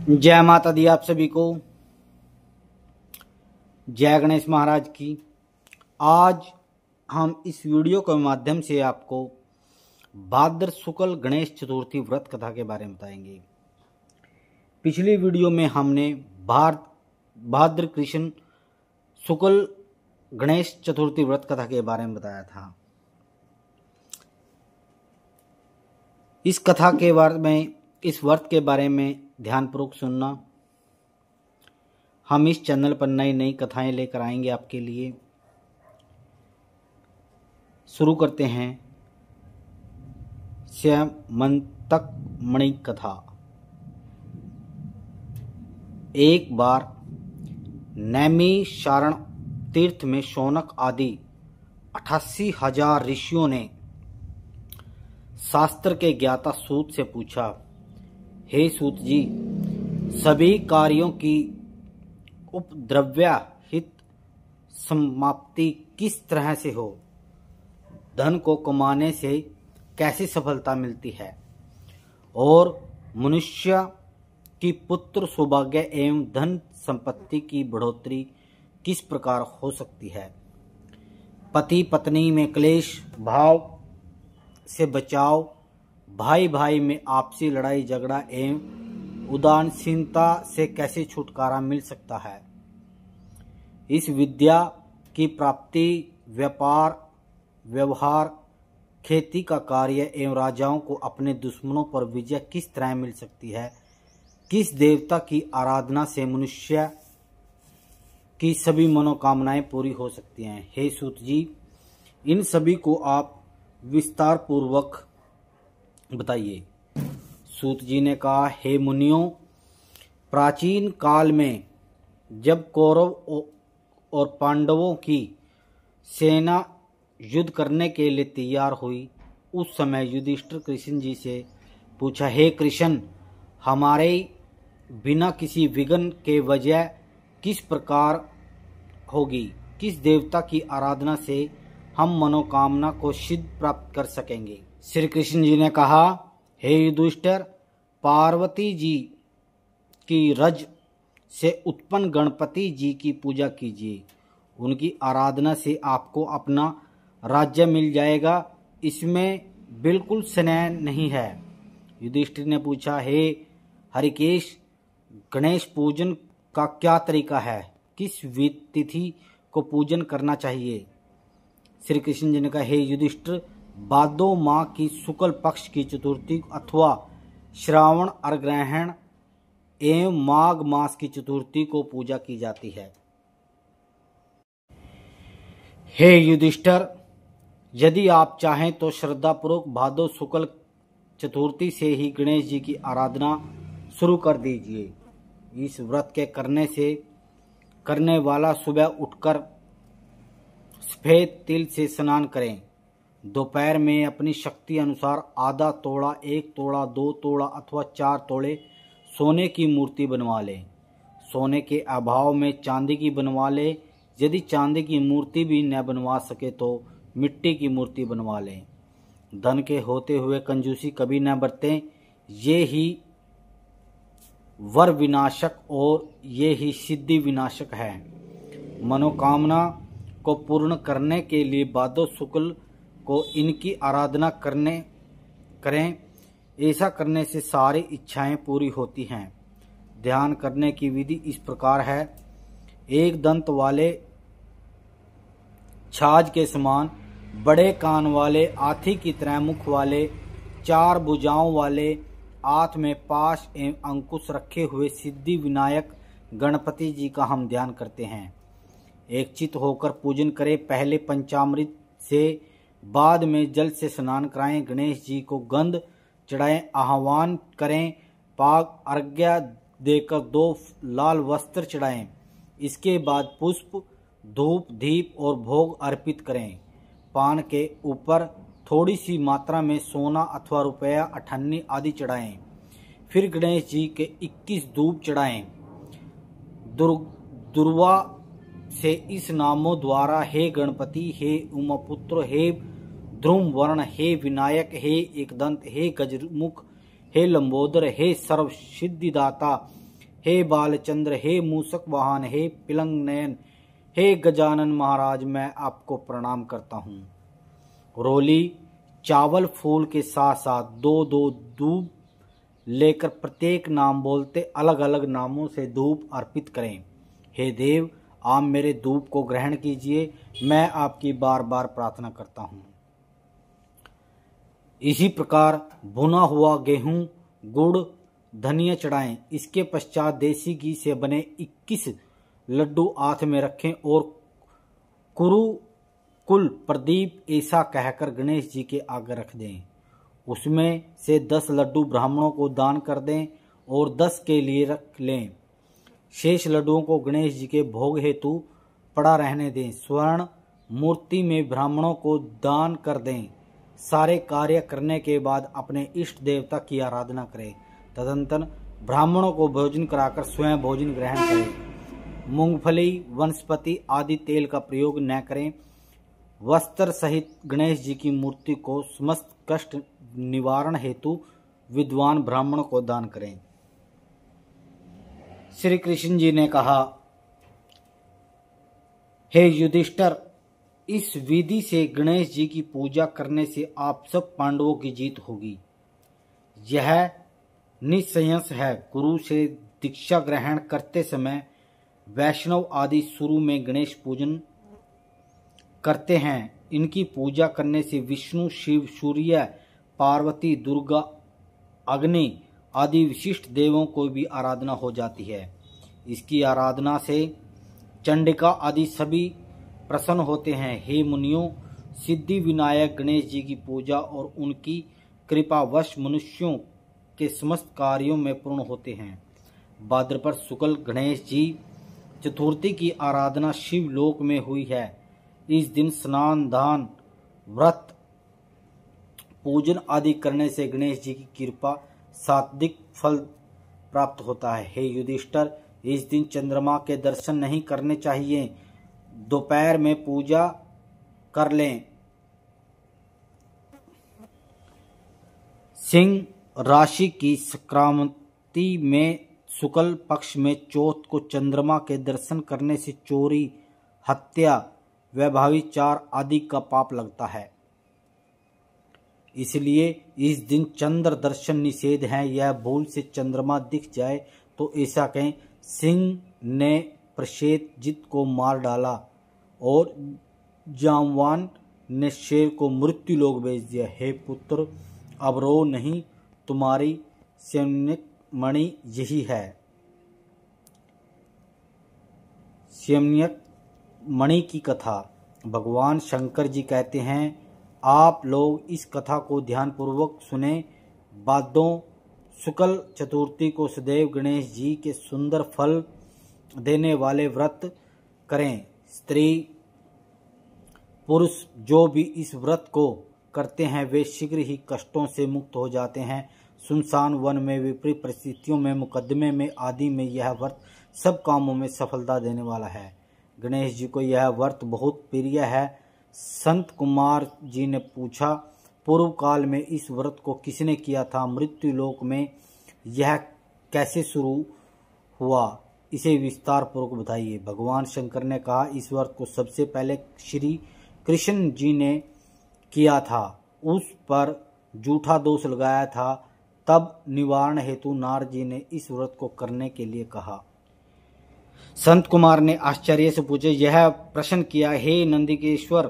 जय माता दी आप सभी को। जय गणेश महाराज की। आज हम इस वीडियो के माध्यम से आपको भाद्र शुक्ल गणेश चतुर्थी व्रत कथा के बारे में बताएंगे। पिछली वीडियो में हमने भाद्र कृष्ण शुक्ल गणेश चतुर्थी व्रत कथा के बारे में बताया था। इस कथा के बारे में, इस व्रत के बारे में ध्यानपूर्वक सुनना। हम इस चैनल पर नई नई कथाएं लेकर आएंगे आपके लिए। शुरू करते हैं स्यमंतक मणि कथा। एक बार नैमिषारण तीर्थ में शौनक आदि 88,000 ऋषियों ने शास्त्र के ज्ञाता सूत से पूछा, हे सूत जी, सभी कार्यों की उपद्रव्य हित समाप्ति किस तरह से हो? धन को कमाने से कैसी सफलता मिलती है और मनुष्य की पुत्र सौभाग्य एवं धन संपत्ति की बढ़ोतरी किस प्रकार हो सकती है? पति पत्नी में क्लेश भाव से बचाव, भाई भाई में आपसी लड़ाई झगड़ा एवं उदासीनता से कैसे छुटकारा मिल सकता है? इस विद्या की प्राप्ति व्यापार व्यवहार खेती का कार्य एवं राजाओं को अपने दुश्मनों पर विजय किस तरह मिल सकती है? किस देवता की आराधना से मनुष्य की सभी मनोकामनाएं पूरी हो सकती हैं? हे सूत जी, इन सभी को आप विस्तार पूर्वक बताइए। सूत जी ने कहा, हे मुनियों, प्राचीन काल में जब कौरव और पांडवों की सेना युद्ध करने के लिए तैयार हुई, उस समय युधिष्ठिर कृष्ण जी से पूछा, हे कृष्ण, हमारे बिना किसी विघ्न के वजह किस प्रकार होगी? किस देवता की आराधना से हम मनोकामना को सिद्ध प्राप्त कर सकेंगे? श्री कृष्ण जी ने कहा, हे युधिष्ठिर, पार्वती जी की रज से उत्पन्न गणपति जी की पूजा कीजिए। उनकी आराधना से आपको अपना राज्य मिल जाएगा, इसमें बिल्कुल संदेह नहीं है। युधिष्ठिर ने पूछा, हे हरिकेश, गणेश पूजन का क्या तरीका है? किस तिथि को पूजन करना चाहिए? श्री कृष्ण जी ने कहा, हे युधिष्ठिर, भादो माह की शुक्ल पक्ष की चतुर्थी अथवा श्रावण अर्घ्रहण एवं माघ मास की चतुर्थी को पूजा की जाती है। हे युधिष्ठिर, यदि आप चाहें तो श्रद्धापूर्वक भादो शुक्ल चतुर्थी से ही गणेश जी की आराधना शुरू कर दीजिए। इस व्रत के करने वाला सुबह उठकर सफेद तिल से स्नान करें। दोपहर में अपनी शक्ति अनुसार आधा तोड़ा, 1 तोड़ा, 2 तोड़ा अथवा 4 तोड़े सोने की मूर्ति बनवा लें। सोने के अभाव में चांदी की बनवा लें। यदि चांदी की मूर्ति भी न बनवा सके तो मिट्टी की मूर्ति बनवा लें। धन के होते हुए कंजूसी कभी न बरतें, ये ही वर विनाशक और ये ही सिद्धि विनाशक है। मनोकामना को पूर्ण करने के लिए भादो शुक्ल को इनकी आराधना करें। ऐसा करने से सारी इच्छाएं पूरी होती हैं। ध्यान करने की विधि इस प्रकार है। एक दंत वाले छाछ के समान, बड़े कान वाले हाथी की तरह मुख वाले, 4 भुजाओं वाले, हाथ में पाश एवं अंकुश रखे हुए सिद्धि विनायक गणपति जी का हम ध्यान करते हैं। एक चित होकर पूजन करें। पहले पंचामृत से, बाद में जल से स्नान कराएं। गणेश जी को गंध चढ़ाएं, आह्वान करें। पाग अर्घ्य देकर 2 लाल वस्त्र चढ़ाएं। इसके बाद पुष्प धूप दीप और भोग अर्पित करें। पान के ऊपर थोड़ी सी मात्रा में सोना अथवा रुपया, अठन्नी आदि चढ़ाएं। फिर गणेश जी के 21 धूप चढ़ाएं। दुर्वा से इस नामों द्वारा, हे गणपति, हे उमापुत्र, हे ध्रुव वर्ण, हे विनायक, हे एकदंत, हे गजमुख, हे लंबोदर, हे सर्व सिद्धिदाता, हे बालचंद्र, हे मूसक वाहन, हे पिलंग नयन, हे गजानन महाराज, मैं आपको प्रणाम करता हूँ। रोली चावल फूल के साथ साथ दो दो धूप लेकर प्रत्येक नाम बोलते अलग अलग नामों से धूप अर्पित करें। हे देव, आप मेरे धूप को ग्रहण कीजिए, मैं आपकी बार बार प्रार्थना करता हूँ। इसी प्रकार भुना हुआ गेहूं, गुड़, धनिया चढ़ाएं। इसके पश्चात देसी घी से बने 21 लड्डू हाथ में रखें और कुल प्रदीप ऐसा कहकर गणेश जी के आगे रख दें। उसमें से 10 लड्डू ब्राह्मणों को दान कर दें और 10 के लिए रख लें। शेष लड्डुओं को गणेश जी के भोग हेतु पड़ा रहने दें। स्वर्ण मूर्ति में ब्राह्मणों को दान कर दें। सारे कार्य करने के बाद अपने इष्ट देवता की आराधना करें। तदंतर ब्राह्मणों को भोजन कराकर स्वयं भोजन ग्रहण करें। मूंगफली, वनस्पति आदि तेल का प्रयोग न करें। वस्त्र सहित गणेश जी की मूर्ति को समस्त कष्ट निवारण हेतु विद्वान ब्राह्मणों को दान करें। श्री कृष्ण जी ने कहा, हे युधिष्ठिर, इस विधि से गणेश जी की पूजा करने से आप सब पांडवों की जीत होगी। यह निसंशय है। गुरु से दीक्षा ग्रहण करते समय वैष्णव आदि शुरू में गणेश पूजन करते हैं। इनकी पूजा करने से विष्णु, शिव, सूर्य, पार्वती, दुर्गा, अग्नि आदि विशिष्ट देवों को भी आराधना हो जाती है। इसकी आराधना से चंडिका आदि सभी प्रसन्न होते हैं। हे मुनियों, सिद्धि विनायक गणेश जी की पूजा और उनकी कृपावश मनुष्यों के समस्त कार्यों में पूर्ण होते हैं। भाद्रपद शुक्ल गणेश जी चतुर्थी की आराधना शिव लोक में हुई है। इस दिन स्नान, दान, व्रत, पूजन आदि करने से गणेश जी की कृपा सात्विक फल प्राप्त होता है। हे युधिष्ठिर, इस दिन चंद्रमा के दर्शन नहीं करने चाहिए। दोपहर में पूजा कर लें। सिंह राशि की संक्रांति में शुक्ल पक्ष में चौथ को चंद्रमा के दर्शन करने से चोरी, हत्या, व्यभिचार आदि का पाप लगता है। इसलिए इस दिन चंद्र दर्शन निषेध है। यह भूल से चंद्रमा दिख जाए तो ऐसा कहें, सिंह ने प्रसेनजित को मार डाला और जामवान ने शेर को मृत्यु लोक भेज दिया। हे पुत्र, अब रो नहीं, तुम्हारी सम्यक मणि यही है। सम्यक मणि की कथा। भगवान शंकर जी कहते हैं, आप लोग इस कथा को ध्यान पूर्वक सुने। भादों शुक्ल चतुर्थी को सदैव गणेश जी के सुंदर फल देने वाले व्रत करें। स्त्री पुरुष जो भी इस व्रत को करते हैं वे शीघ्र ही कष्टों से मुक्त हो जाते हैं। सुनसान वन में, विपरीत परिस्थितियों में, मुकदमे में आदि में यह व्रत सब कामों में सफलता देने वाला है। गणेश जी को यह व्रत बहुत प्रिय है। संत कुमार जी ने पूछा, पूर्व काल में इस व्रत को किसने किया था? मृत्यु लोक में यह कैसे शुरू हुआ? इसे विस्तार पूर्वक बताइए। भगवान शंकर ने कहा, इस व्रत को सबसे पहले श्री कृष्ण जी ने किया था। उस पर जूठा दोष लगाया था। तब निवारण हेतु नारद जी ने इस व्रत को करने के लिए कहा। संत कुमार ने आश्चर्य से पूछे, यह प्रश्न किया, हे नंदिकेश्वर,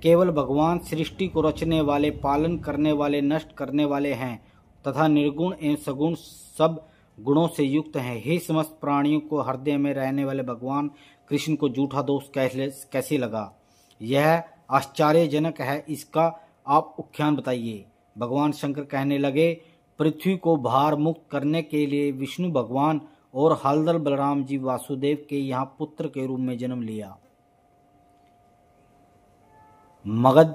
केवल भगवान सृष्टि को रचने वाले, पालन करने वाले, नष्ट करने वाले हैं तथा निर्गुण एवं सगुण सब गुणों से युक्त हैं। हे समस्त प्राणियों को हृदय में रहने वाले भगवान कृष्ण को जूठा दोष कैसे लगा? यह आश्चर्यजनक है, इसका आप उख्यान बताइए। भगवान शंकर कहने लगे, पृथ्वी को भार मुक्त करने के लिए विष्णु भगवान और हलदल बलराम जी वासुदेव के यहाँ पुत्र के रूप में जन्म लिया। मगध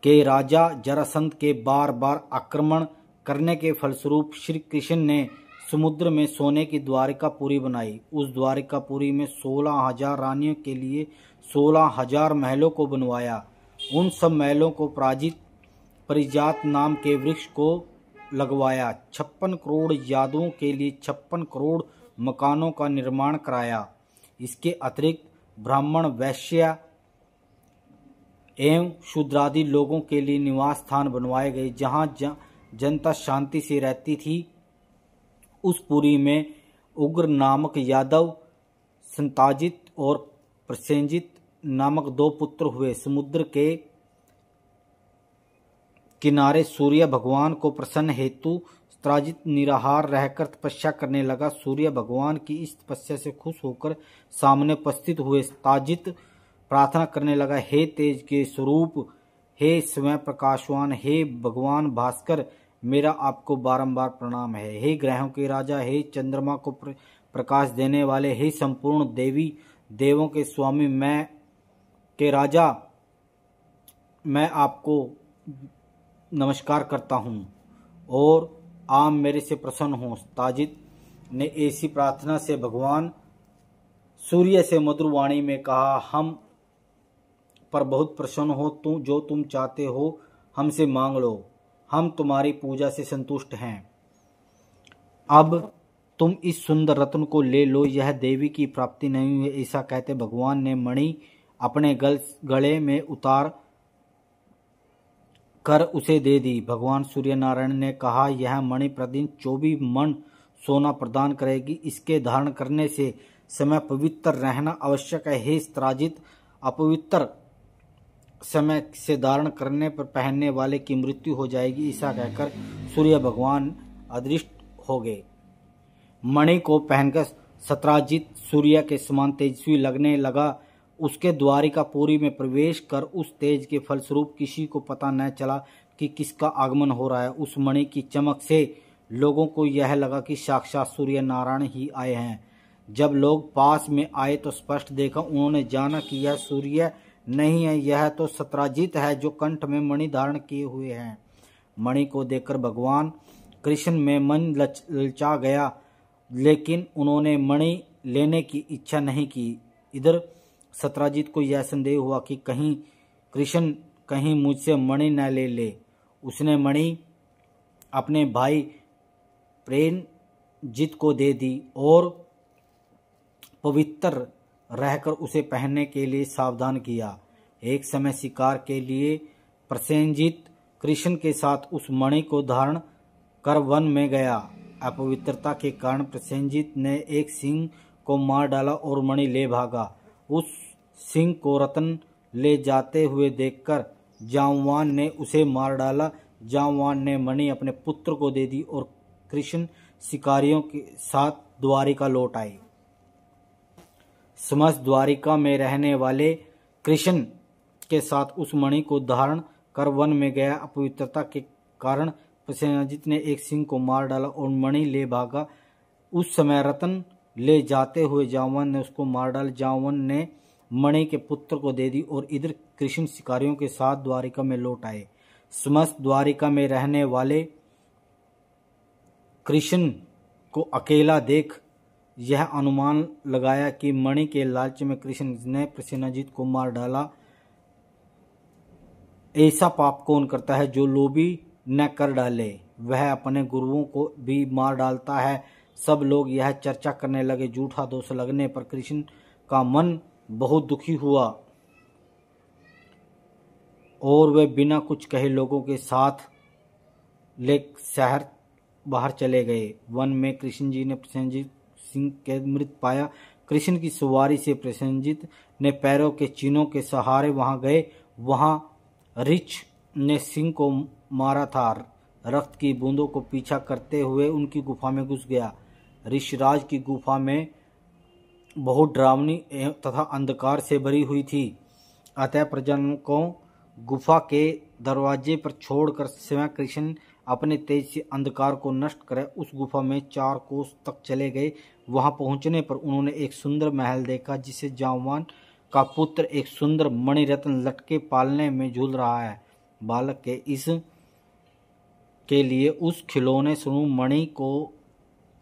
के राजा जरासंध के बार बार आक्रमण करने के फलस्वरूप श्री कृष्ण ने समुद्र में सोने की द्वारिकापुरी बनाई। उस द्वारिकापुरी में 16,000 रानियों के लिए 16,000 महलों को बनवाया। उन सब महलों को पारिजात नाम के वृक्ष को लगवाया। 56 करोड़ यादवों के लिए 56 करोड़ मकानों का निर्माण कराया। इसके अतिरिक्त ब्राह्मण, वैश्य एवं शूद्रादि लोगों के लिए निवास स्थान बनवाए गए, जहां जनता शांति से रहती थी। उस पुरी में उग्र नामक यादव, संताजित और प्रसेनजित नामक 2 पुत्र हुए। समुद्र के किनारे सूर्य भगवान को प्रसन्न हेतु सत्राजित निराहार रहकर तपस्या करने लगा। सूर्य भगवान की इस तपस्या से खुश होकर सामने उपस्थित हुए सत्राजित प्रार्थना करने लगा, हे तेज के स्वरूप, हे स्वयं प्रकाशवान, हे भगवान भास्कर, मेरा आपको बारंबार प्रणाम है। हे ग्रहों के राजा, हे चंद्रमा को प्रकाश देने वाले, हे संपूर्ण देवी देवों के स्वामी, मैं के राजा, मैं आपको नमस्कार करता हूँ और आप मेरे से प्रसन्न हो। ताजिद ने ऐसी प्रार्थना से भगवान सूर्य से मधुर वाणी में कहा, हम पर बहुत प्रसन्न हो, जो तुम चाहते हो हमसे मांग लो, हम तुम्हारी पूजा से संतुष्ट हैं। अब तुम इस सुंदर रत्न को ले लो, यह देवी की प्राप्ति नहीं हुई। ऐसा कहते भगवान ने मणि अपने गले में उतार कर उसे दे दी। भगवान सूर्य नारायण ने कहा, यह मणि प्रतिदिन 24 मन सोना प्रदान करेगी। इसके धारण करने से समय पवित्र रहना आवश्यक है। हे सत्राजित, अपवित्र समय से धारण करने पर पहनने वाले की मृत्यु हो जाएगी। ऐसा कहकर सूर्य भगवान अदृष्ट हो गए। मणि को पहनकर सत्राजित सूर्य के समान तेजस्वी लगने लगा। उसके द्वारिकापुरी में प्रवेश कर उस तेज के फलस्वरूप किसी को पता न चला कि किसका आगमन हो रहा है। उस मणि की चमक से लोगों को यह लगा कि साक्षात सूर्य नारायण ही आए हैं। जब लोग पास में आए तो स्पष्ट देखा, उन्होंने जाना कि यह सूर्य नहीं है, यह तो सत्राजित है जो कंठ में मणि धारण किए हुए हैं। मणि को देखकर भगवान कृष्ण में मन ललचा गया, लेकिन उन्होंने मणि लेने की इच्छा नहीं की। इधर सत्राजित को यह संदेह हुआ कि कहीं कृष्ण कहीं मुझसे मणि न ले ले। उसने मणि अपने भाई प्रेमजित को दे दी और पवित्र रहकर उसे पहनने के लिए सावधान किया। एक समय शिकार के लिए प्रसेनजित कृष्ण के साथ उस मणि को धारण कर वन में गया। अपवित्रता के कारण प्रसेनजित ने एक सिंह को मार डाला और मणि ले भागा। उस सिंह को रतन ले जाते हुए देखकर जामवान ने उसे मार डाला। जामवान ने मणि अपने पुत्र को दे दी और कृष्ण शिकारियों के साथ द्वारिका लौट आए। समस्त द्वारिका में रहने वाले कृष्ण के साथ उस मणि को धारण कर वन में गया। अपवित्रता के कारण प्रसेनजित ने एक सिंह को मार डाला और मणि ले भागा। उस समय रतन ले जाते हुए जामवन ने उसको मार डाला। जामवन ने मणि के पुत्र को दे दी और इधर कृष्ण शिकारियों के साथ द्वारिका में लौट आए। समस्त द्वारिका में रहने वाले कृष्ण को अकेला देख यह अनुमान लगाया कि मणि के लालच में कृष्ण ने प्रसेनजित को मार डाला। ऐसा पाप कौन करता है जो लोभी न कर डाले, वह अपने गुरुओं को भी मार डालता है। सब लोग यह चर्चा करने लगे। झूठा दोष लगने पर कृष्ण का मन बहुत दुखी हुआ और वे बिना कुछ कहे लोगों के साथ ले शहर बाहर चले गए। वन में कृष्ण जी ने प्रसेनजित सिंह के मृत पाया। कृष्ण की सवारी से प्रसेनजित ने पैरों के चिन्हों के सहारे वहां गए। वहां ऋच ने सिंह को मारा था। रक्त की बूंदों को पीछा करते हुए उनकी गुफा में घुस गया। ऋषराज की गुफा में बहुत डरावनी तथा अंधकार से भरी हुई थी। अतः प्रजनों को गुफा के दरवाजे पर छोड़कर स्वयं कृष्ण अपने तेज से अंधकार को नष्ट कर उस गुफा में 4 कोस तक चले गए। वहां पहुंचने पर उन्होंने एक सुंदर महल देखा, जिसे जामवान का पुत्र एक सुंदर मणिरत्न लटके पालने में झूल रहा है। बालक के इस के लिए उस खिलौने स्वरूप मणि को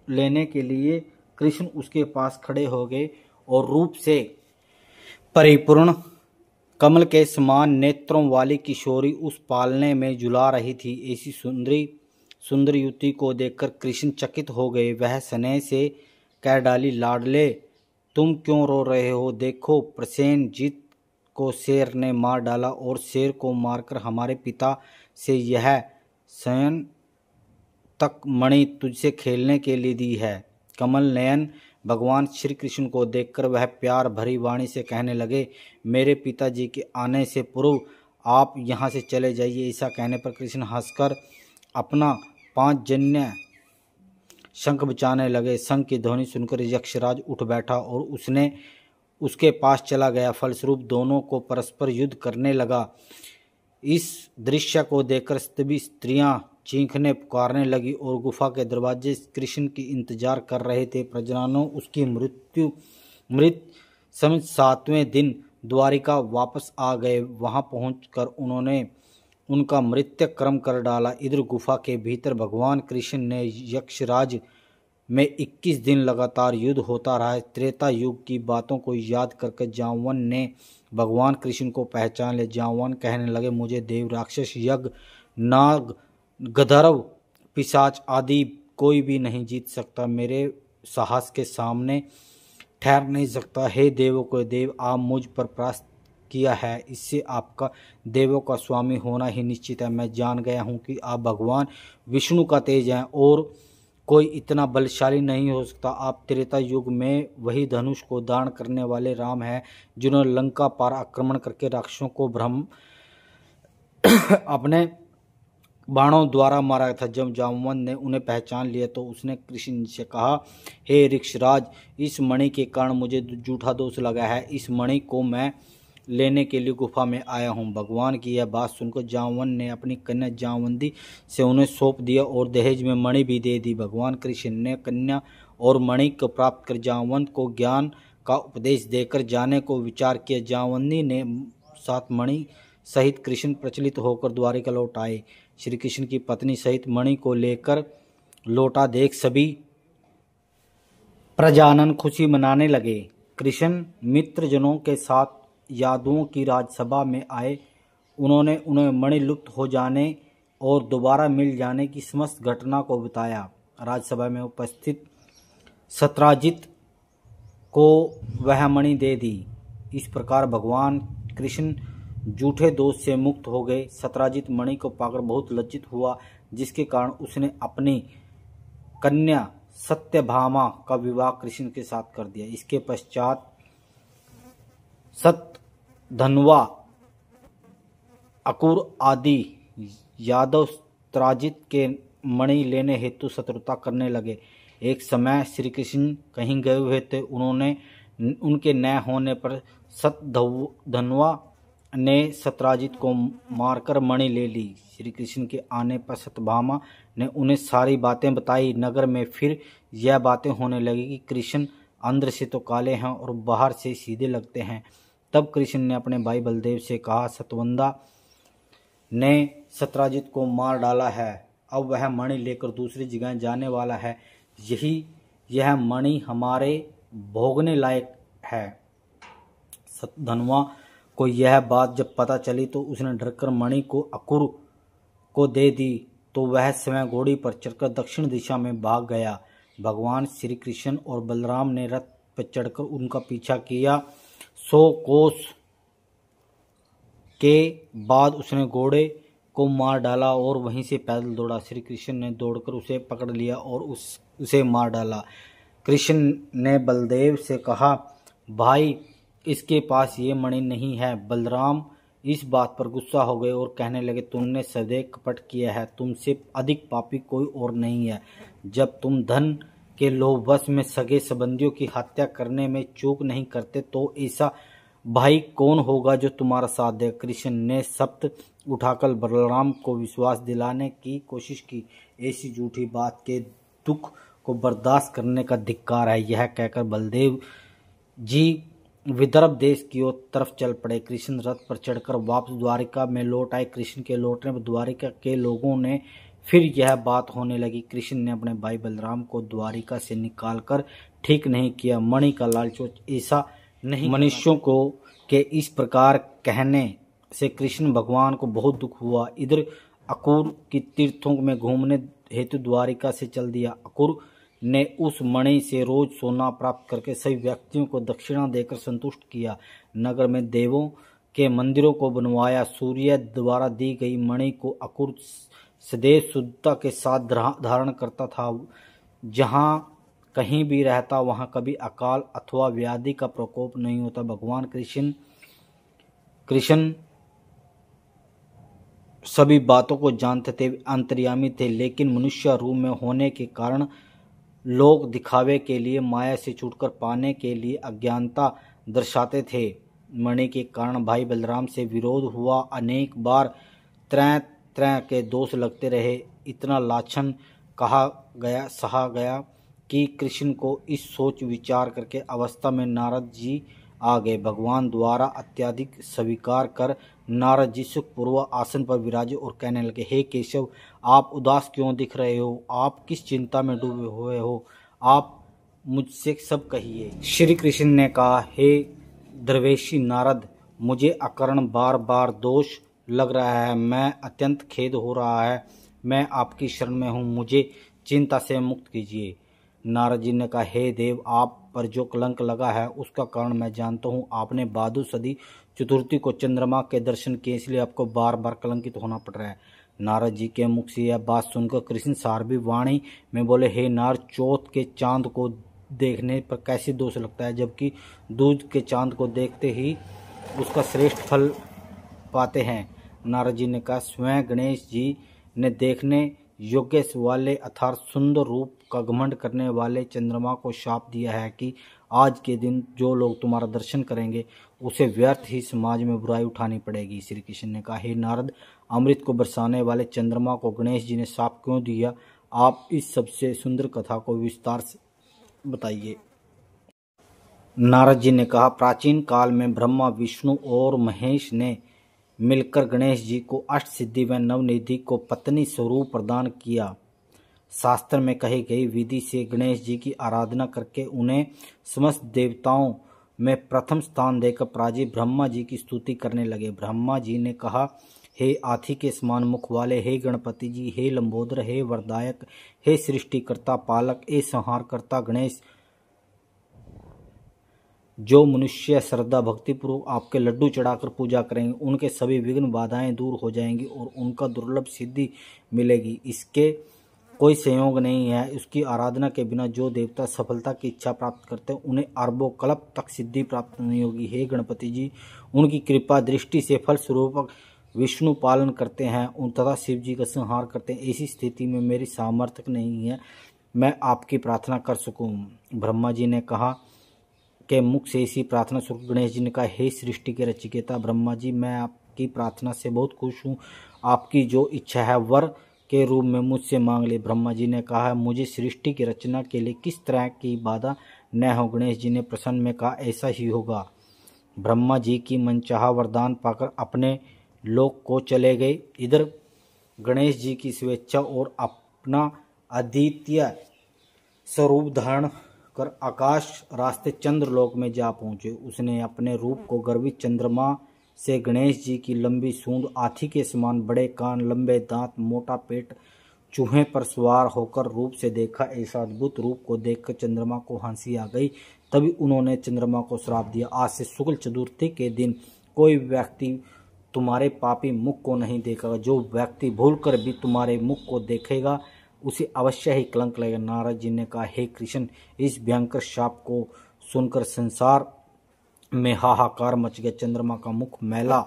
लेने के लिए कृष्ण उसके पास खड़े हो गए और रूप से परिपूर्ण कमल के समान नेत्रों वाली किशोरी उस पालने में झुला रही थी। ऐसी सुंदर युवती को देखकर कृष्ण चकित हो गए। वह स्नेह से कह डाली, लाडले तुम क्यों रो रहे हो? देखो प्रसेनजीत को शेर ने मार डाला और शेर को मारकर हमारे पिता से यह शयन तक मणि तुझसे खेलने के लिए दी है। कमल नयन भगवान श्री कृष्ण को देखकर वह प्यार भरी वाणी से कहने लगे, मेरे पिताजी के आने से पूर्व आप यहाँ से चले जाइए। ऐसा कहने पर कृष्ण हंसकर अपना 5 जन्य शंख बजाने लगे। शंख की ध्वनि सुनकर यक्षराज उठ बैठा और उसके पास चला गया। फलस्वरूप दोनों को परस्पर युद्ध करने लगा। इस दृश्य को देखकर सभी स्त्रियां चीखने पुकारने लगी और गुफा के दरवाजे कृष्ण की इंतजार कर रहे थे। प्रजननों उसकी मृत समय 7वें दिन द्वारिका वापस आ गए। वहां पहुंचकर उन्होंने उनका मृत्यु क्रम कर डाला। इधर गुफा के भीतर भगवान कृष्ण ने यक्षराज में 21 दिन लगातार युद्ध होता रहा। त्रेता युग की बातों को याद करके जाम्बवन ने भगवान कृष्ण को पहचान लिया। जाम्बवन कहने लगे, मुझे देव, राक्षस, यज्ञ, नाग, गंधर्व, पिशाच आदि कोई भी नहीं जीत सकता। मेरे साहस के सामने ठहर नहीं सकता। हे देवों के देव, आप मुझ पर प्रहार किया है, इससे आपका देवों का स्वामी होना ही निश्चित है। मैं जान गया हूँ कि आप भगवान विष्णु का तेज हैं और कोई इतना बलशाली नहीं हो सकता। आप त्रेता युग में वही धनुष को धारण करने वाले राम हैं जिन्होंने लंका पर आक्रमण करके राक्षसों को अपने बाणों द्वारा मारा था। जब जाम्बवन ने उन्हें पहचान लिया तो उसने कृष्ण से कहा, हे ऋक्षराज, इस मणि के कारण मुझे झूठा दोष लगा है। इस मणि को मैं लेने के लिए गुफा में आया हूँ। भगवान की यह बात सुनकर जाम्बवन ने अपनी कन्या जामवंती से उन्हें सौंप दिया और दहेज में मणि भी दे दी। भगवान कृष्ण ने कन्या और मणि को प्राप्त कर जाम्बवंत को ज्ञान का उपदेश देकर जाने को विचार किया। जामवंती ने 7 मणि सहित कृष्ण प्रचलित होकर द्वारिका लौट आए। श्री कृष्ण की पत्नी सहित मणि को लेकर लौटा देख सभी प्रजानन खुशी मनाने लगे। कृष्ण मित्रजनों के साथ यादवों की राजसभा में आए। उन्होंने उन्हें मणि लुप्त हो जाने और दोबारा मिल जाने की समस्त घटना को बताया। राजसभा में उपस्थित सत्राजित को वह मणि दे दी। इस प्रकार भगवान कृष्ण झूठे दोष से मुक्त हो गए। सत्राजित मणि को पाकर बहुत लज्जित हुआ, जिसके कारण उसने अपनी कन्या सत्यभामा का विवाह कृष्ण के साथ कर दिया। इसके पश्चात सतधन्वा, अकुर आदि यादव सत्राजित के मणि लेने हेतु शत्रुता करने लगे। एक समय श्री कृष्ण कहीं गए हुए थे। उनके न होने पर सतधन्वा ने सत्राजित को मारकर मणि ले ली। श्री कृष्ण के आने पर सत्यभामा ने उन्हें सारी बातें बताई। नगर में फिर यह बातें होने लगी कि कृष्ण अंदर से तो काले हैं और बाहर से सीधे लगते हैं। तब कृष्ण ने अपने भाई बलदेव से कहा, सतवंदा ने सत्राजित को मार डाला है, अब वह मणि लेकर दूसरी जगह जाने वाला है। यह मणि हमारे भोगने लायक है। सतधन्वा को यह बात जब पता चली तो उसने डरकर मणि को अकुर को दे दी, तो वह स्वयं घोड़ी पर चढ़कर दक्षिण दिशा में भाग गया। भगवान श्री कृष्ण और बलराम ने रथ पर चढ़कर उनका पीछा किया। 100 कोस के बाद उसने घोड़े को मार डाला और वहीं से पैदल दौड़ा। श्री कृष्ण ने दौड़कर उसे पकड़ लिया और उसे मार डाला। कृष्ण ने बलदेव से कहा, भाई, इसके पास ये मणि नहीं है। बलराम इस बात पर गुस्सा हो गए और कहने लगे, तुमने सदैव कपट किया है, तुमसे अधिक पापी कोई और नहीं है। जब तुम धन के लोभवश में सगे संबंधियों की हत्या करने में चूक नहीं करते तो ऐसा भाई कौन होगा जो तुम्हारा साथ दे। कृष्ण ने शब्द उठाकर बलराम को विश्वास दिलाने की कोशिश की। ऐसी झूठी बात के दुख को बर्दाश्त करने का धिक्कार है। यह कहकर बलदेव जी विदर्भ देश की ओर तरफ चल पड़े। कृष्ण रथ पर चढ़कर वापस द्वारिका में लौट आए। कृष्ण के लौटने पर द्वारिका के लोगों ने फिर यह बात होने लगी। कृष्ण ने अपने भाई बलराम को द्वारिका से निकालकर ठीक नहीं किया। मणि का लालच ऐसा नहीं। मनुष्यों को के इस प्रकार कहने से कृष्ण भगवान को बहुत दुख हुआ। इधर अकुर की तीर्थों में घूमने हेतु द्वारिका से चल दिया। अकुर ने उस मणि से रोज सोना प्राप्त करके सभी व्यक्तियों को दक्षिणा देकर संतुष्ट किया। नगर में देवों के मंदिरों को बनवाया। सूर्य द्वारा दी गई मणि को अकुर सदैव शुद्धता के साथ धारण करता था। जहाँ कहीं भी रहता वहाँ कभी अकाल अथवा व्याधि का प्रकोप नहीं होता। भगवान कृष्ण सभी बातों को जानते थे, अंतर्यामी थे, लेकिन मनुष्य रूप में होने के कारण लोग दिखावे के लिए, माया से छूटकर पाने के लिए अज्ञानता दर्शाते थे। मणि के कारण भाई बलराम से विरोध हुआ। अनेक बार तरह तरह के दोष लगते रहे। इतना लाछन सहा गया कि कृष्ण को इस सोच विचार करके अवस्था में नारद जी आ गए। भगवान द्वारा अत्यधिक स्वीकार कर नारद जी सुखपूर्वक आसन पर विराजे और कहने लगे, हे केशव, आप उदास क्यों दिख रहे हो? आप किस चिंता में डूबे हुए हो? आप मुझसे सब कहिए। श्री कृष्ण ने कहा, हे द्रवेशी नारद, मुझे अकारण बार बार दोष लग रहा है। मैं अत्यंत खेद हो रहा है। मैं आपकी शरण में हूँ, मुझे चिंता से मुक्त कीजिए। नारद जी ने कहा, हे देव, आप पर जो कलंक लगा है उसका कारण मैं जानता हूँ। आपने भादु सदी चतुर्थी को चंद्रमा के दर्शन किए, इसलिए आपको बार बार कलंकित होना पड़ रहा है। नारद जी के मुख से यह बात सुनकर कृष्ण सारभी वाणी में बोले, हे नारद, चौथ के चांद को देखने पर कैसे दोष लगता है, जबकि दूज के चांद को देखते ही उसका श्रेष्ठ फल पाते हैं। नारद जी ने कहा, स्वयं गणेश जी ने देखने योग्य वाले अर्थात सुंदर रूप का घमंड करने वाले चंद्रमा को शाप दिया है कि आज के दिन जो लोग तुम्हारा दर्शन करेंगे उसे व्यर्थ ही समाज में बुराई उठानी पड़ेगी। श्री कृष्ण ने कहा, हे नारद, अमृत को बरसाने वाले चंद्रमा को गणेश जी ने शाप क्यों दिया? आप इस सबसे सुंदर कथा को विस्तार से बताइए। नारद जी ने कहा, प्राचीन काल में ब्रह्मा, विष्णु और महेश ने मिलकर गणेश जी को अष्ट सिद्धि व नवनिधि को पत्नी स्वरूप प्रदान किया। शास्त्र में कही गई विधि से गणेश जी की आराधना करके उन्हें समस्त देवताओं में प्रथम स्थान देकर प्राजी ब्रह्मा जी की स्तुति करने लगे। ब्रह्मा जी ने कहा, हे हाथी के समान मुख वाले, हे गणपति जी, हे लंबोदर, हे वरदायक, हे सृष्टिकर्ता पालक, हे संहारकर्ता गणेश, जो मनुष्य श्रद्धा भक्ति पूर्वक आपके लड्डू चढ़ाकर पूजा करेंगे उनके सभी विघ्न बाधाएं दूर हो जाएंगी और उनका दुर्लभ सिद्धि मिलेगी। इसके कोई संयोग नहीं है। उसकी आराधना के बिना जो देवता सफलता की इच्छा प्राप्त करते हैं उन्हें अरबों कल्प तक सिद्धि प्राप्त नहीं होगी। हे गणपति जी, उनकी कृपा दृष्टि से फल स्वरूप विष्णु पालन करते हैं तथा शिव जी का संहार करते हैं। ऐसी स्थिति में मेरी सामर्थ्य नहीं है मैं आपकी प्रार्थना कर सकूं। ब्रह्मा जी ने कहा के मुख से इसी प्रार्थना सुन गणेश जी ने कहा, हे सृष्टि के रचिकेता ब्रह्मा जी, मैं आपकी प्रार्थना से बहुत खुश हूँ। आपकी जो इच्छा है वर के रूप में मुझसे मांग ले। ब्रह्मा जी ने कहा, मुझे सृष्टि की रचना के लिए किस तरह की बाधा न हो। गणेश जी ने प्रसन्न में कहा, ऐसा ही होगा। ब्रह्मा जी की मनचाहा वरदान पाकर अपने लोक को चले गए। इधर गणेश जी की स्वेच्छा और अपना अद्वितीय स्वरूप धारण कर आकाश रास्ते चंद्रलोक में जा पहुंचे। उसने अपने रूप को गर्वित चंद्रमा से गणेश जी की लंबी सूंड, हाथी के समान बड़े कान, लंबे दांत, मोटा पेट, चूहे पर सवार होकर रूप से देखा। ऐसा अद्भुत रूप को देखकर चंद्रमा को हंसी आ गई। तभी उन्होंने चंद्रमा को श्राप दिया, आज से शुक्ल चतुर्थी के दिन कोई व्यक्ति तुम्हारे पापी मुख को नहीं देखेगा। जो व्यक्ति भूलकर भी तुम्हारे मुख को देखेगा उसे अवश्य ही कलंक लगेगा। नारद जी ने कहा, हे कृष्ण, इस भयंकर शाप को सुनकर संसार में हाहाकार मच गया। चंद्रमा का मुख मैला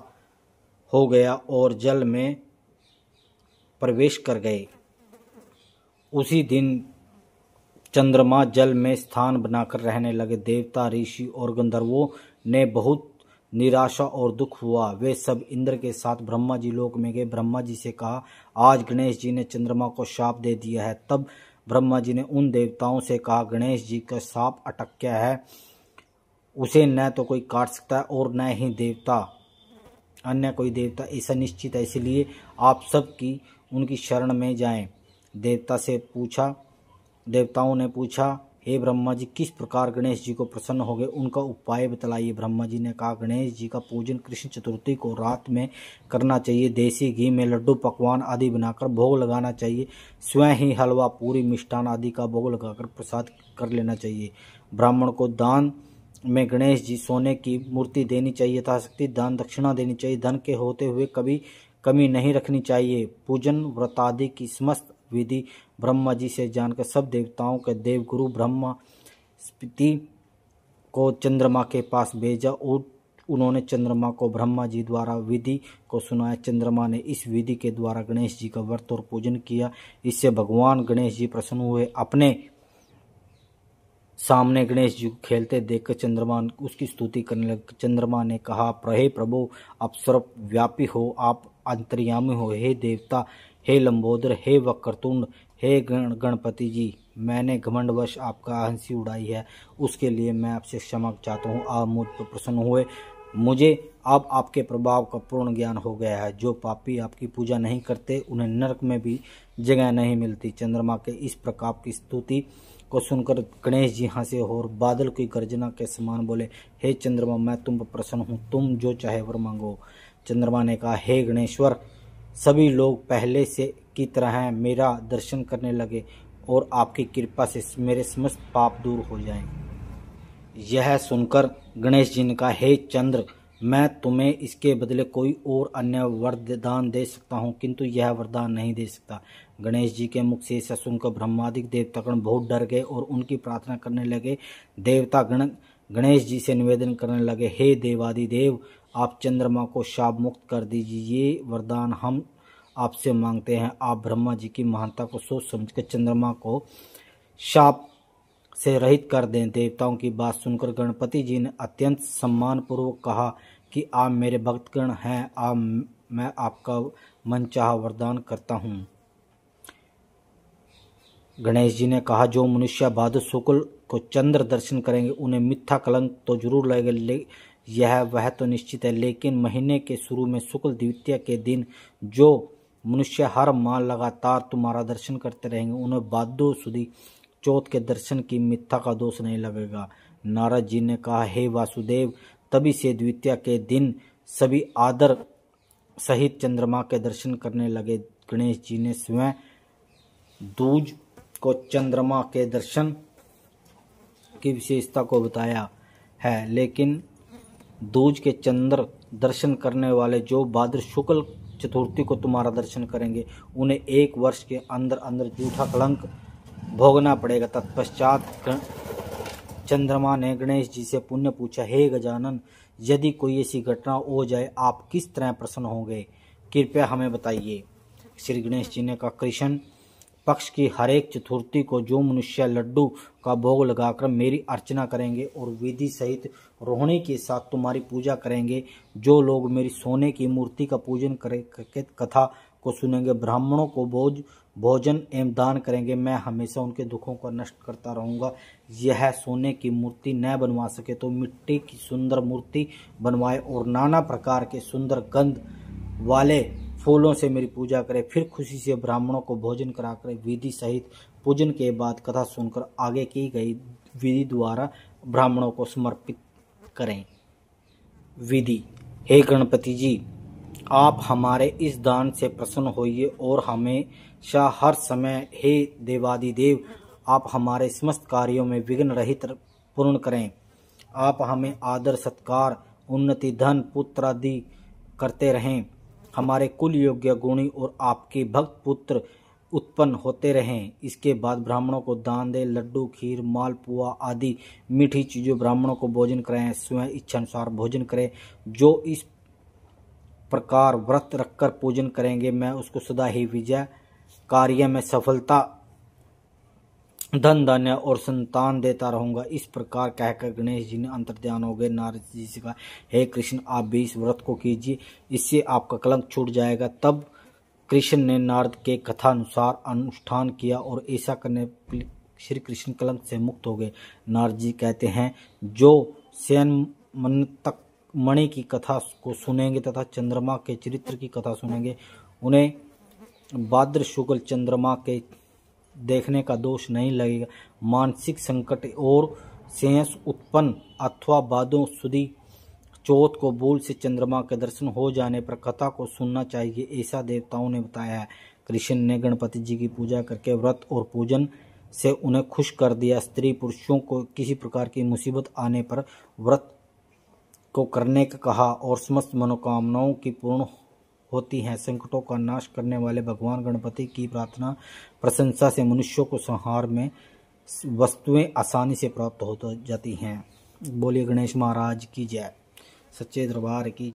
हो गया और जल में प्रवेश कर गए। उसी दिन चंद्रमा जल में स्थान बनाकर रहने लगे। देवता, ऋषि और गंधर्वों ने बहुत निराशा और दुख हुआ। वे सब इंद्र के साथ ब्रह्मा जी लोक में गए। ब्रह्मा जी से कहा, आज गणेश जी ने चंद्रमा को शाप दे दिया है। तब ब्रह्मा जी ने उन देवताओं से कहा, गणेश जी का शाप अटक गया है, उसे न तो कोई काट सकता है और न ही देवता अन्य कोई देवता, ऐसा निश्चित है। इसलिए आप सब की उनकी शरण में जाएं। देवताओं ने पूछा, हे ब्रह्मा जी, किस प्रकार गणेश जी को प्रसन्न हो गए, उनका उपाय बतलाइए। ब्रह्मा जी ने कहा, गणेश जी का पूजन कृष्ण चतुर्थी को रात में करना चाहिए। देसी घी में लड्डू पकवान आदि बनाकर भोग लगाना चाहिए। स्वयं ही हलवा पूरी मिष्ठान आदि का भोग लगाकर प्रसाद कर लेना चाहिए। ब्राह्मण को दान में गणेश जी सोने की मूर्ति देनी चाहिए, यथाशक्ति दान दक्षिणा देनी चाहिए। धन के होते हुए कभी कमी नहीं रखनी चाहिए। पूजन व्रत आदि की समस्त विधि ब्रह्मा जी से जानकर सब देवताओं के देवगुरु बृहस्पति को चंद्रमा के पास भेजा और उन्होंने चंद्रमा को ब्रह्मा जी द्वारा विधि को सुनाया। चंद्रमा ने इस विधि के द्वारा गणेश जी का व्रत और पूजन किया। इससे भगवान गणेश जी प्रसन्न हुए। अपने सामने गणेश जी को खेलते देखकर चंद्रमा उसकी स्तुति करने लगे। चंद्रमा ने कहा, हे प्रभु, आप सर्वव्यापी हो, आप अंतर्यामी हो। हे देवता, हे लंबोदर, हे वक्रतुंड, हे गणपति जी, मैंने घमंडवश आपका हंसी उड़ाई है, उसके लिए मैं आपसे क्षमा चाहता हूँ। आप मुझ पर प्रसन्न हुए। मुझे अब आपके प्रभाव का पूर्ण ज्ञान हो गया है। जो पापी आपकी पूजा नहीं करते उन्हें नरक में भी जगह नहीं मिलती। चंद्रमा के इस प्रकार की स्तुति को सुनकर गणेश जी हंसे और बादल की गर्जना के समान बोले, हे चंद्रमा, मैं तुम पर प्रसन्न हूँ, तुम जो चाहे वर मांगो। चंद्रमा ने कहा, हे गणेश्वर, सभी लोग पहले से की तरह मेरा दर्शन करने लगे और आपकी कृपा से मेरे समस्त पाप दूर हो जाएं। यह सुनकर गणेश जी ने कहा, हे चंद्र, मैं तुम्हें इसके बदले कोई और अन्य वरदान दे सकता हूँ, किंतु यह वरदान नहीं दे सकता। गणेश जी के मुख से ऐसा सुनकर ब्रह्मादिक देवतागण बहुत डर गए और उनकी प्रार्थना करने लगे। देवता गण गणेश जी से निवेदन करने लगे, हे देवादिदेव, आप चंद्रमा को शाप मुक्त कर दीजिए। ये वरदान हम आपसे मांगते हैं। आप ब्रह्मा जी की महानता को सोच समझकर चंद्रमा को शाप से रहित कर दें। देवताओं की बात सुनकर गणपति जी ने अत्यंत सम्मानपूर्वक कहा कि आप मेरे भक्तगण हैं, मैं आपका मनचाहा वरदान करता हूँ। गणेश जी ने कहा, जो मनुष्य भाद्र शुक्ल को चंद्र दर्शन करेंगे उन्हें मिथ्या कलंक तो जरूर लगेगा, वह तो निश्चित है। लेकिन महीने के शुरू में शुक्ल द्वितीया के दिन जो मनुष्य हर माह लगातार तुम्हारा दर्शन करते रहेंगे उन्हें भादो सुदी चौथ के दर्शन की मिथ्या का दोष नहीं लगेगा। नारद जी ने कहा, हे वासुदेव, तभी से द्वितीया के दिन सभी आदर सहित चंद्रमा के दर्शन करने लगे। गणेश जी ने स्वयं दूज को चंद्रमा के दर्शन की विशेषता को बताया है, लेकिन दूज के चंद्र दर्शन करने वाले जो भाद्र शुक्ल चतुर्थी को तुम्हारा दर्शन करेंगे उन्हें एक वर्ष के अंदर अंदर जूठा कलंक भोगना पड़ेगा। तत्पश्चात चंद्रमा ने गणेश जी से पुण्य पूछा, हे गजानन, यदि कोई ऐसी घटना हो जाए आप किस तरह प्रसन्न होंगे, कृपया हमें बताइए। श्री गणेश जी ने कहा, कृष्ण पक्ष की हर एक चतुर्थी को जो मनुष्य लड्डू का भोग लगाकर मेरी अर्चना करेंगे और विधि सहित रोहिणी के साथ तुम्हारी पूजा करेंगे, जो लोग मेरी सोने की मूर्ति का पूजन करके कथा को सुनेंगे, ब्राह्मणों को भोजन एवं दान करेंगे, मैं हमेशा उनके दुखों को नष्ट करता रहूँगा। यह सोने की मूर्ति न बनवा सके तो मिट्टी की सुंदर मूर्ति बनवाए और नाना प्रकार के सुंदर गंध वाले फूलों से मेरी पूजा करे, फिर खुशी से ब्राह्मणों को भोजन कराकर विधि सहित पूजन के बाद कथा सुनकर आगे की गई विधि द्वारा ब्राह्मणों को समर्पित करें। विधि, हे गणपति जी, आप हमारे इस दान से प्रसन्न होइए और हमेशा हर समय, हे देवादिदेव, आप हमारे समस्त कार्यों में विघ्न रहित पूर्ण करें। आप हमें आदर सत्कार, उन्नति, धन, पुत्र आदि करते रहें। हमारे कुल योग्य गुणी और आपके भक्त पुत्र उत्पन्न होते रहें। इसके बाद ब्राह्मणों को दान दें, लड्डू, खीर, मालपुआ आदि मीठी चीज़ों ब्राह्मणों को भोजन कराएं, स्वयं इच्छानुसार भोजन करें। जो इस प्रकार व्रत रखकर पूजन करेंगे मैं उसको सदा ही विजय, कार्य में सफलता, धन धान्य और संतान देता रहूंगा। इस प्रकार कहकर गणेश जी ने अंतर्ध्यान हो गए। नारद जी से कहा, हे कृष्ण, आप भी इस व्रत को कीजिए, इससे आपका कलंक छूट जाएगा। तब कृष्ण ने नारद के कथानुसार अनुष्ठान किया और ऐसा करने श्री कृष्ण कलंक से मुक्त हो गए। नारद जी कहते हैं, जो शयन तक मणि की कथा को सुनेंगे तथा चंद्रमा के चरित्र की कथा सुनेंगे उन्हें भाद्र शुक्ल चंद्रमा के देखने का दोष नहीं लगेगा। मानसिक संकट और सेंस उत्पन्न अथवा बादों सुधी चौथ को भूल से चंद्रमा के दर्शन हो जाने पर कथा को सुनना चाहिए, ऐसा देवताओं ने बताया है। कृष्ण ने गणपति जी की पूजा करके व्रत और पूजन से उन्हें खुश कर दिया। स्त्री पुरुषों को किसी प्रकार की मुसीबत आने पर व्रत को करने का कहा और समस्त मनोकामनाओं की पूर्ण होती हैं। संकटों का नाश करने वाले भगवान गणपति की प्रार्थना प्रशंसा से मनुष्यों को संहार में वस्तुएं आसानी से प्राप्त हो जाती हैं। बोलिए गणेश महाराज की जय, सच्चे दरबार की।